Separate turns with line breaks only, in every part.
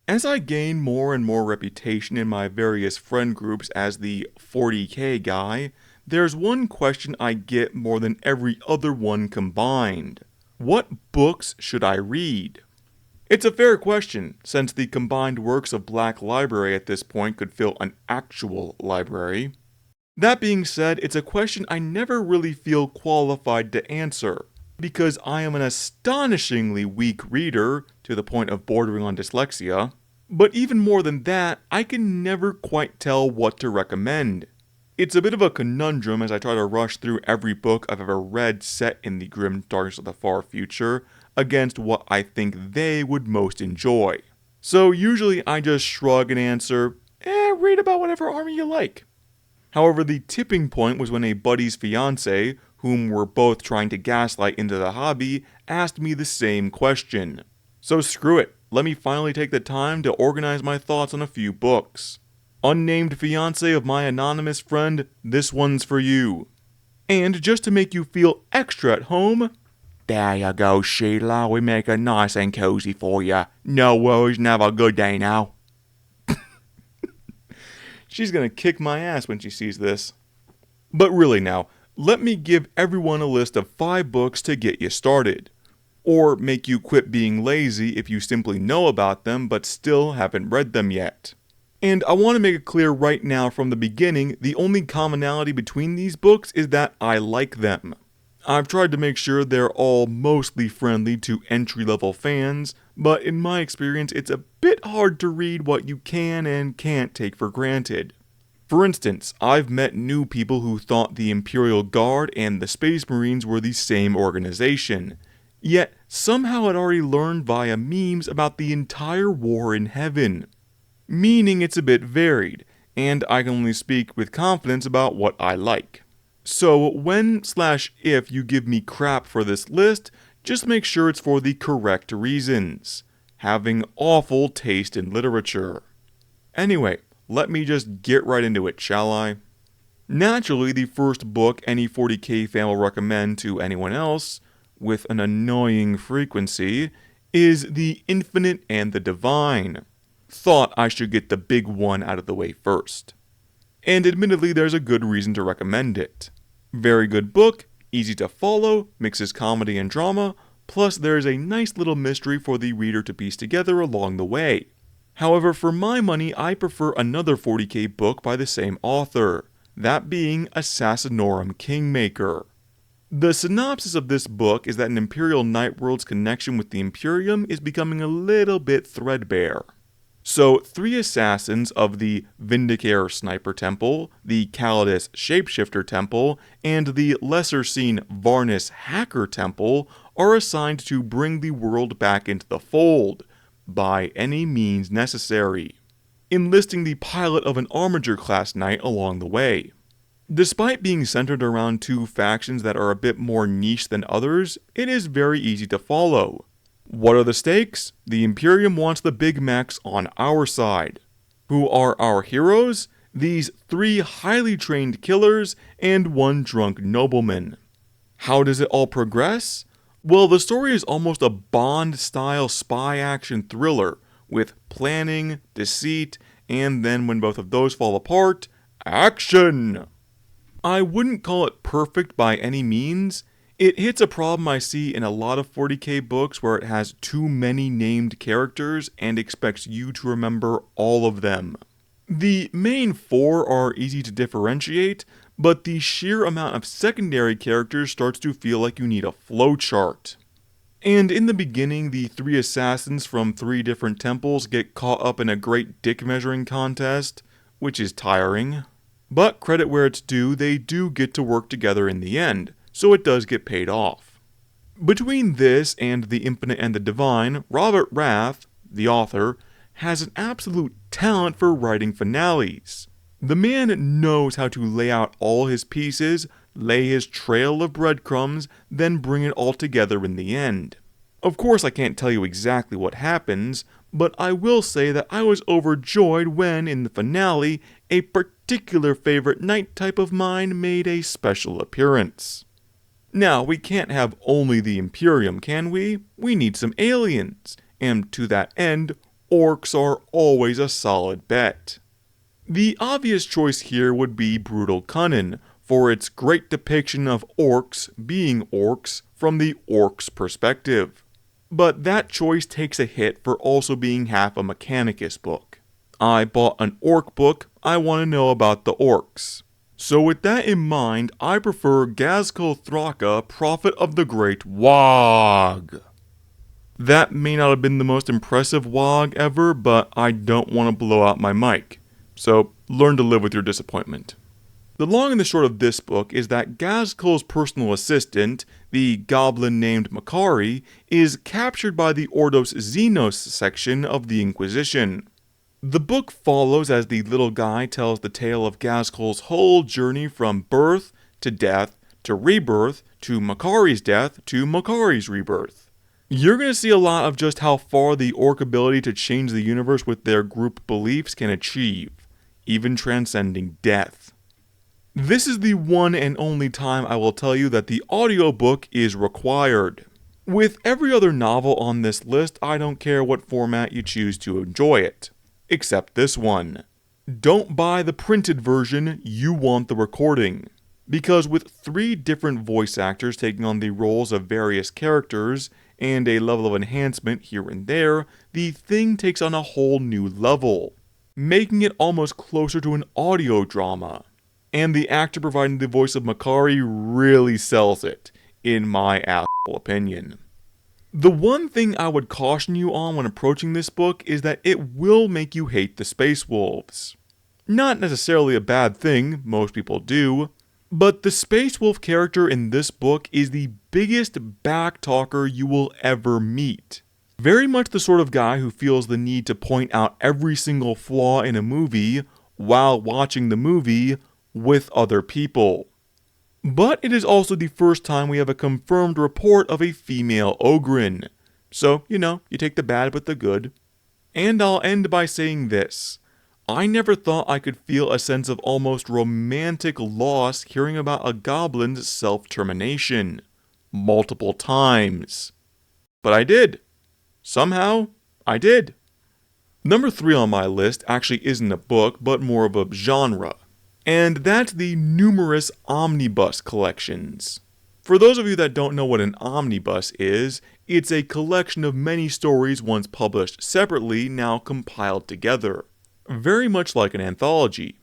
As I gain more and more reputation in my various friend groups as the 40k guy, there's one question I get more than every other one combined. What books should I read? It's a fair question, since the combined works of Black Library at this point could fill an actual library. That being said, it's a question I never really feel qualified to answer, because I am an astonishingly weak reader, to the point of bordering on dyslexia. But even more than that, I can never quite tell what to recommend. It's a bit of a conundrum as I try to rush through every book I've ever read set in the grim darkness of the far future, against what I think they would most enjoy. So usually I just shrug and answer, read about whatever army you like. However, the tipping point was when a buddy's fiancé, whom we're both trying to gaslight into the hobby, asked me the same question. So screw it, let me finally take the time to organize my thoughts on a few books. Unnamed fiancé of my anonymous friend, this one's for you. And just to make you feel extra at home, there you go, Sheila, we make it nice and cozy for you. No worries, and have a good day now. She's gonna kick my ass when she sees this. But really now, let me give everyone a list of 5 books to get you started. Or make you quit being lazy if you simply know about them but still haven't read them yet. And I want to make it clear right now from the beginning, the only commonality between these books is that I like them. I've tried to make sure they're all mostly friendly to entry-level fans, but in my experience it's a bit hard to read what you can and can't take for granted. For instance, I've met new people who thought the Imperial Guard and the Space Marines were the same organization, yet somehow had already learned via memes about the entire war in heaven. Meaning it's a bit varied, and I can only speak with confidence about what I like. So when/if you give me crap for this list, just make sure it's for the correct reasons. Having awful taste in literature. Anyway, let me just get right into it, shall I? Naturally, the first book any 40k fan will recommend to anyone else, with an annoying frequency, is The Infinite and the Divine. Thought I should get the big one out of the way first. And admittedly, there's a good reason to recommend it. Very good book, easy to follow, mixes comedy and drama, plus there's a nice little mystery for the reader to piece together along the way. However, for my money, I prefer another 40k book by the same author, that being Assassinorum Kingmaker. The synopsis of this book is that an Imperial Nightworld's connection with the Imperium is becoming a little bit threadbare. So, 3 assassins of the Vindicare Sniper Temple, the Calidus Shapeshifter Temple, and the lesser-seen Varnus Hacker Temple are assigned to bring the world back into the fold, by any means necessary, enlisting the pilot of an Armiger-class knight along the way. Despite being centered around 2 factions that are a bit more niche than others, it is very easy to follow. What are the stakes? The Imperium wants the Big Macs on our side. Who are our heroes? These 3 highly trained killers and 1 drunk nobleman. How does it all progress? Well, the story is almost a Bond-style spy action thriller, with planning, deceit, and then when both of those fall apart, action! I wouldn't call it perfect by any means. It hits a problem I see in a lot of 40k books where it has too many named characters and expects you to remember all of them. The main 4 are easy to differentiate, but the sheer amount of secondary characters starts to feel like you need a flowchart. And in the beginning, the 3 assassins from 3 different temples get caught up in a great dick measuring contest, which is tiring. But credit where it's due, they do get to work together in the end, so it does get paid off. Between this and The Infinite and the Divine, Robert Rath, the author, has an absolute talent for writing finales. The man knows how to lay out all his pieces, lay his trail of breadcrumbs, then bring it all together in the end. Of course I can't tell you exactly what happens, but I will say that I was overjoyed when, in the finale, a particular favorite knight type of mine made a special appearance. Now, we can't have only the Imperium, can we? We need some aliens, and to that end, orcs are always a solid bet. The obvious choice here would be Brutal Cunnin, for its great depiction of orcs being orcs from the orcs' perspective. But that choice takes a hit for also being half a Mechanicus book. I bought an orc book, I want to know about the orcs. So with that in mind, I prefer Gazkul Thraka, Prophet of the Great Wog. That may not have been the most impressive wog ever, but I don't want to blow out my mic. So learn to live with your disappointment. The long and the short of this book is that Gazkul's personal assistant, the goblin named Makari, is captured by the Ordos Xenos section of the Inquisition. The book follows as the little guy tells the tale of Gazkul's whole journey from birth to death to rebirth to Makari's death to Makari's rebirth. You're going to see a lot of just how far the orc ability to change the universe with their group beliefs can achieve, even transcending death. This is the one and only time I will tell you that the audiobook is required. With every other novel on this list, I don't care what format you choose to enjoy it. Except this one. Don't buy the printed version, you want the recording. Because with 3 different voice actors taking on the roles of various characters, and a level of enhancement here and there, the thing takes on a whole new level, making it almost closer to an audio drama. And the actor providing the voice of Makari really sells it, in my asshole opinion. The one thing I would caution you on when approaching this book is that it will make you hate the Space Wolves. Not necessarily a bad thing, most people do, but the Space Wolf character in this book is the biggest backtalker you will ever meet. Very much the sort of guy who feels the need to point out every single flaw in a movie while watching the movie with other people. But it is also the first time we have a confirmed report of a female Ogryn. So, you take the bad with the good. And I'll end by saying this. I never thought I could feel a sense of almost romantic loss hearing about a goblin's self-termination. Multiple times. But I did. Somehow, I did. Number 3 on my list actually isn't a book, but more of a genre. And that's the numerous Omnibus collections. For those of you that don't know what an omnibus is, it's a collection of many stories once published separately, now compiled together. Very much like an anthology.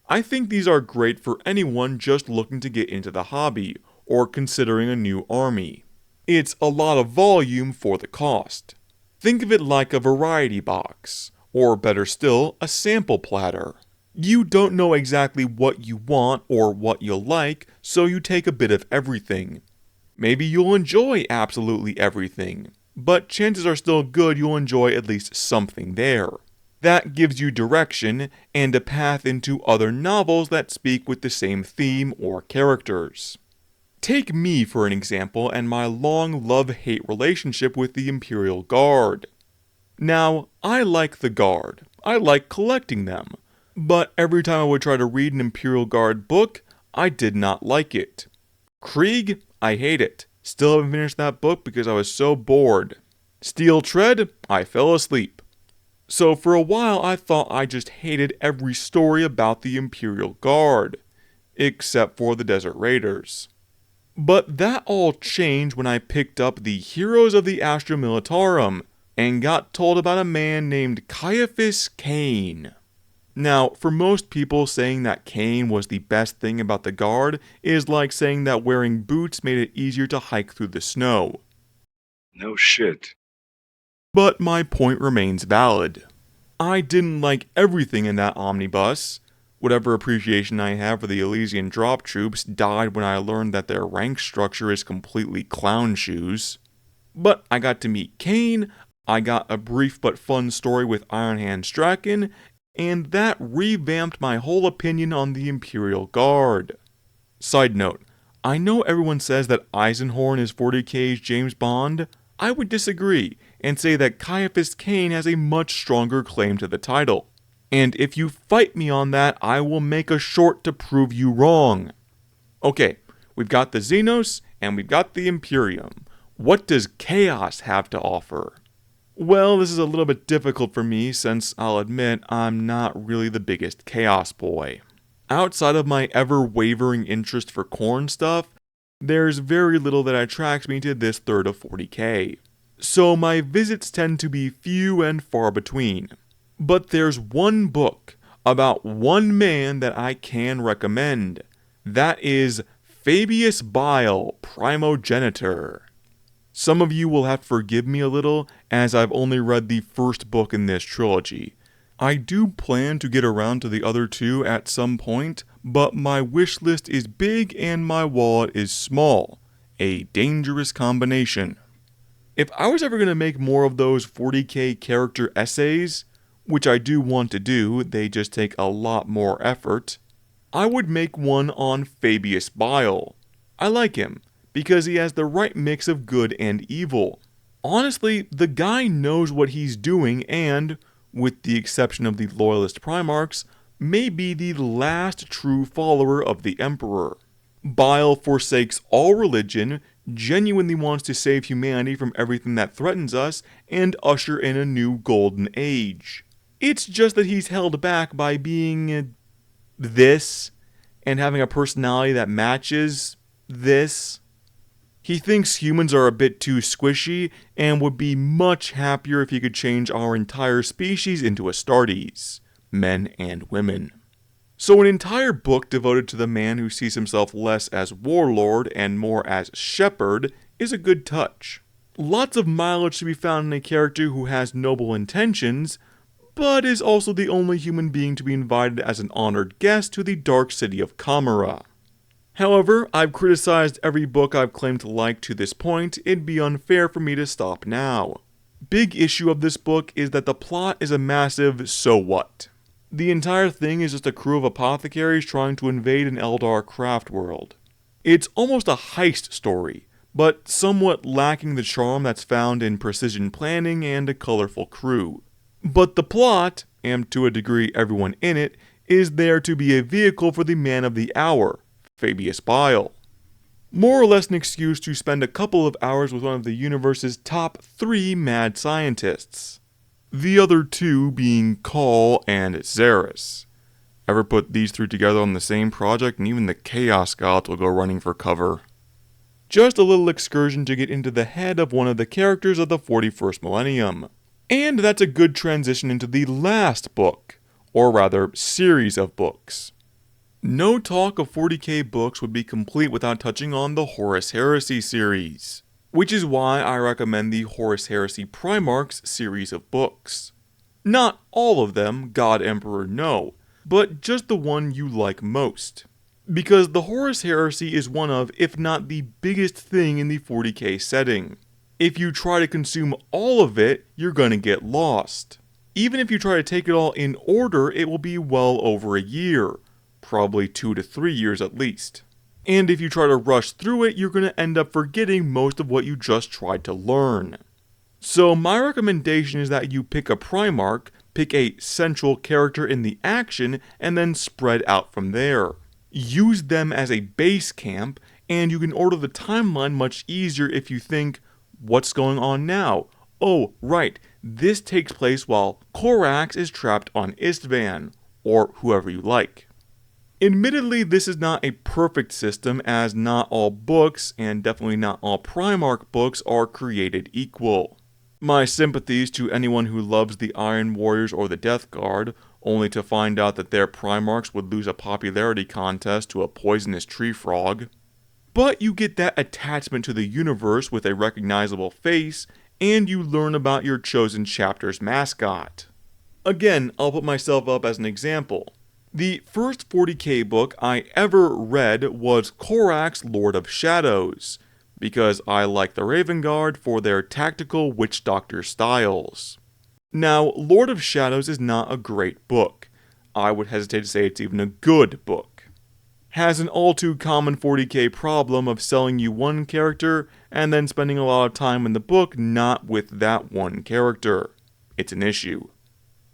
I think these are great for anyone just looking to get into the hobby, or considering a new army. It's a lot of volume for the cost. Think of it like a variety box, or better still, a sample platter. You don't know exactly what you want or what you'll like, so you take a bit of everything. Maybe you'll enjoy absolutely everything, but chances are still good you'll enjoy at least something there. That gives you direction and a path into other novels that speak with the same theme or characters. Take me for an example and my long love-hate relationship with the Imperial Guard. Now, I like the Guard. I like collecting them. But every time I would try to read an Imperial Guard book, I did not like it. Krieg, I hate it. Still haven't finished that book because I was so bored. Steel Tread, I fell asleep. So for a while I thought I just hated every story about the Imperial Guard, except for the Desert Raiders. But that all changed when I picked up the Heroes of the Astra Militarum, and got told about a man named Caiaphas Cain. Now, for most people, saying that Cain was the best thing about the Guard is like saying that wearing boots made it easier to hike through the snow.
No shit.
But my point remains valid. I didn't like everything in that omnibus. Whatever appreciation I have for the Elysian drop troops died when I learned that their rank structure is completely clown shoes. But I got to meet Cain, I got a brief but fun story with Ironhand Strachan, and that revamped my whole opinion on the Imperial Guard. Side note, I know everyone says that Eisenhorn is 40K's James Bond. I would disagree, and say that Caiaphas Cain has a much stronger claim to the title. And if you fight me on that, I will make a short to prove you wrong. Okay, we've got the Xenos, and we've got the Imperium. What does Chaos have to offer? Well, this is a little bit difficult for me since I'll admit I'm not really the biggest Chaos boy. Outside of my ever-wavering interest for corn stuff, there's very little that attracts me to this third of 40k. So my visits tend to be few and far between. But there's one book about one man that I can recommend. That is Fabius Bile, Primogenitor. Some of you will have to forgive me a little, as I've only read the first book in this trilogy. I do plan to get around to the other two at some point, but my wish list is big and my wallet is small. A dangerous combination. If I was ever going to make more of those 40k character essays, which I do want to do, they just take a lot more effort, I would make one on Fabius Bile. I like him, because he has the right mix of good and evil. Honestly, the guy knows what he's doing and, with the exception of the loyalist Primarchs, may be the last true follower of the Emperor. Bile forsakes all religion, genuinely wants to save humanity from everything that threatens us, and usher in a new golden age. It's just that he's held back by being this, and having a personality that matches this. He thinks humans are a bit too squishy, and would be much happier if he could change our entire species into Astartes, men and women. So an entire book devoted to the man who sees himself less as warlord and more as shepherd is a good touch. Lots of mileage to be found in a character who has noble intentions, but is also the only human being to be invited as an honored guest to the dark city of Kamara. However, I've criticized every book I've claimed to like to this point, it'd be unfair for me to stop now. Big issue of this book is that the plot is a massive so what. The entire thing is just a crew of apothecaries trying to invade an Eldar craft world. It's almost a heist story, but somewhat lacking the charm that's found in precision planning and a colorful crew. But the plot, and to a degree everyone in it, is there to be a vehicle for the man of the hour, Fabius Bile. More or less an excuse to spend a couple of hours with one of the universe's top 3 mad scientists. The other 2 being Call and Xeris. Ever put these 3 together on the same project and even the Chaos Gods will go running for cover. Just a little excursion to get into the head of one of the characters of the 41st millennium. And that's a good transition into the last book, or rather, series of books. No talk of 40k books would be complete without touching on the Horus Heresy series, which is why I recommend the Horus Heresy Primarchs series of books. Not all of them, God Emperor no, but just the one you like most. Because the Horus Heresy is one of, if not the biggest thing in the 40k setting. If you try to consume all of it, you're gonna get lost. Even if you try to take it all in order, it will be well over a year. Probably 2 to 3 years at least. And if you try to rush through it, you're gonna end up forgetting most of what you just tried to learn. So my recommendation is that you pick a Primarch, pick a central character in the action, and then spread out from there. Use them as a base camp, and you can order the timeline much easier if you think, what's going on now? Oh, right, this takes place while Korax is trapped on Istvan, or whoever you like. Admittedly, this is not a perfect system, as not all books, and definitely not all Primarch books, are created equal. My sympathies to anyone who loves the Iron Warriors or the Death Guard, only to find out that their Primarchs would lose a popularity contest to a poisonous tree frog. But you get that attachment to the universe with a recognizable face, and you learn about your chosen chapter's mascot. Again, I'll put myself up as an example. The first 40k book I ever read was Korax, Lord of Shadows, because I like the Raven Guard for their tactical witch doctor styles. Now, Lord of Shadows is not a great book. I would hesitate to say it's even a good book. Has an all too common 40k problem of selling you one character and then spending a lot of time in the book not with that one character. It's an issue.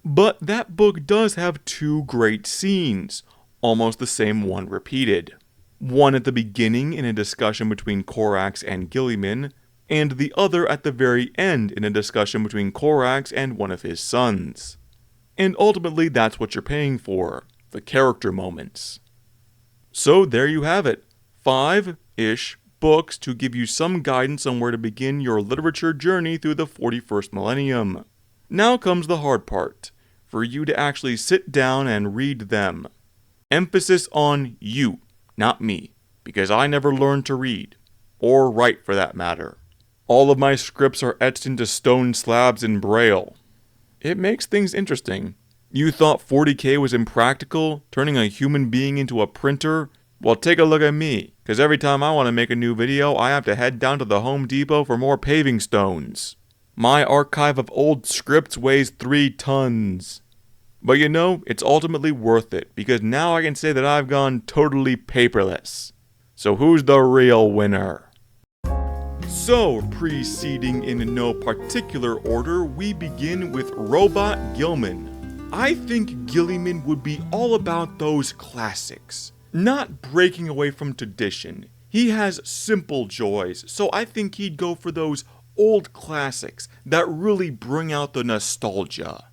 But that book does have 2 great scenes, almost the same one repeated. One at the beginning in a discussion between Korax and Gilliman, and the other at the very end in a discussion between Korax and one of his sons. And ultimately that's what you're paying for, the character moments. So there you have it, 5-ish books to give you some guidance on where to begin your literature journey through the 41st millennium. Now comes the hard part, for you to actually sit down and read them. Emphasis on you, not me, because I never learned to read, or write for that matter. All of my scripts are etched into stone slabs in Braille. It makes things interesting. You thought 40K was impractical, turning a human being into a printer? Well, take a look at me, because every time I want to make a new video, I have to head down to the Home Depot for more paving stones. My archive of old scripts weighs 3 tons. But you know, it's ultimately worth it, because now I can say that I've gone totally paperless. So who's the real winner? So, preceding in no particular order, we begin with Robot Gilman. I think Gilliman would be all about those classics, not breaking away from tradition. He has simple joys, so I think he'd go for those old classics that really bring out the nostalgia.